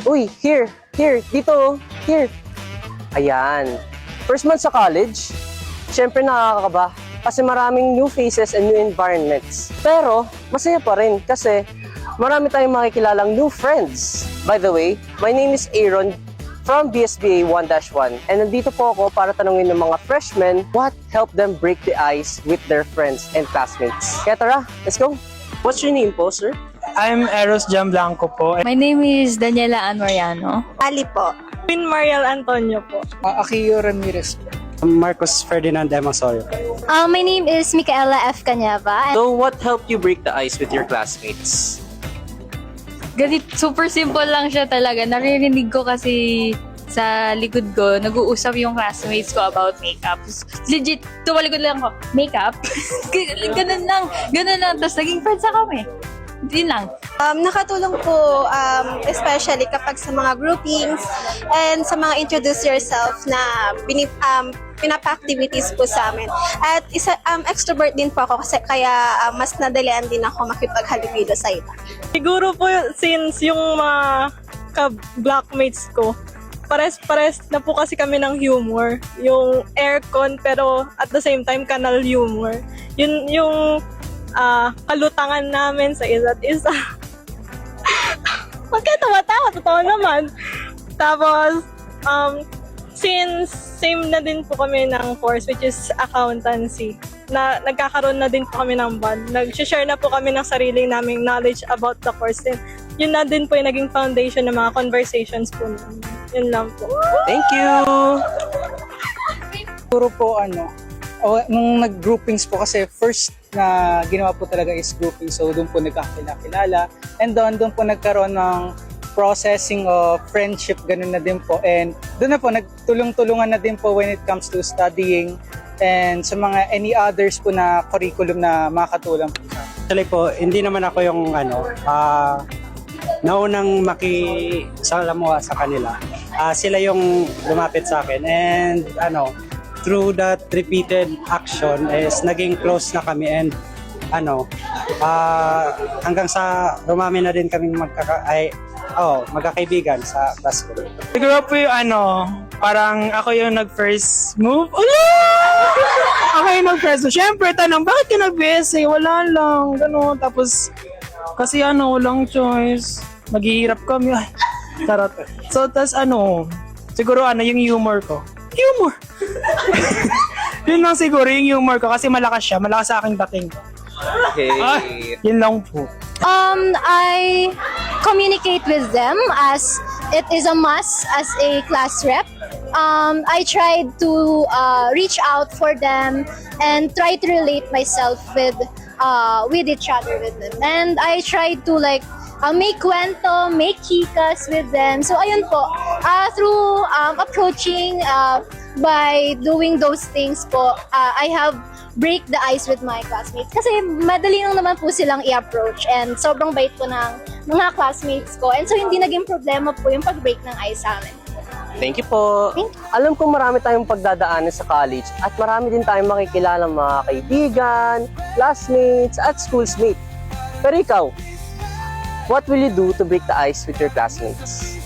Uy, here, dito, here. Ayan. First month sa college, syempre nakakakaba kasi maraming new faces and new environments. Pero, masaya pa rin kasi marami tayong makikilalang new friends. By the way, my name is Aaron from BSBA 1-1 and nandito po ako para tanungin ng mga freshmen what helped them break the ice with their friends and classmates. Kaya tara, let's go! What's your name po, sir? I'm Eros Jam Blanco po. My name is Daniela Ann Mariano. Ali po. Queen Mariel Antonio po. Akio Ramirez po. Marcos Ferdinand Emasorio. My name is Micaela F. Canyava. So, what helped you break the ice with your classmates? Super simple lang siya talaga. Naririnig ko kasi sa likod ko, nag-uusap yung classmates ko about makeup. Legit, tumalikod lang ako, makeup? Ganun lang. Tapos naging friends na kami. Yun lang. Nakatulong po, especially kapag sa mga groupings and sa mga introduce yourself na pinapa-activities po sa amin. At extrovert din po ako kasi kaya mas nadalian din ako makipaghalubilo sa iba. Siguro po since yung mga ka-blockmates ko, pares na po kasi kami ng humor. Yung aircon pero at the same time kanal humor. Yun yung kalutangan namin sa isa't isa. Huwag kayo tawa-tawa, totoo naman. Tapos, since same na din po kami ng course which is accountancy, na nagkakaroon na din po kami ng bond. Nag-share na po kami ng sarili naming knowledge about the course din. Yun na din po yung naging foundation ng mga conversations po namin. Yun lang po. Thank you! Siguro po nung nag-groupings po kasi first na ginawa po talaga is grouping. So doon po nagkakilala. And doon po nagkaroon ng processing of friendship, ganun na din po. And doon na po nagtulong-tulungan na din po when it comes to studying and sa mga any others po na curriculum na makatulong po sa akin. Actually po, hindi naman ako yung naunang makisalamuha sa kanila. Sila yung lumapit sa akin and through that repeated action is naging close na kami and hanggang sa dumami na din kami magkakaibigan sa class ko. Siguro po yung parang ako yung nag-first move. Ako yung nag-first move. Siyempre, tanong, bakit ka nag-BSA? Wala lang. Ganun. Tapos, kasi walang choice. Maghihirap kami. Ay, charot. So, tas siguro yung humor ko. Humor! Yun lang siguro yung humor ko kasi malakas siya. Malakas sa aking dating. Okay. Yun lang po. I communicate with them as it is a must as a class rep. I tried to reach out for them and try to relate myself with each other with them. And I tried to make kwento, make chikas with them. So ayun po, through approaching by doing those things po, I have break the ice with my classmates. Kasi madali lang naman po silang i-approach and sobrang bait po ng mga classmates ko. And so hindi naging problema po yung pag-break ng ice sa amin. Thank you po. Alam ko marami tayong pagdadaanan sa college at marami din tayong makikilala mga kaibigan, classmates, at schoolmates. Pero ikaw, what will you do to break the ice with your classmates?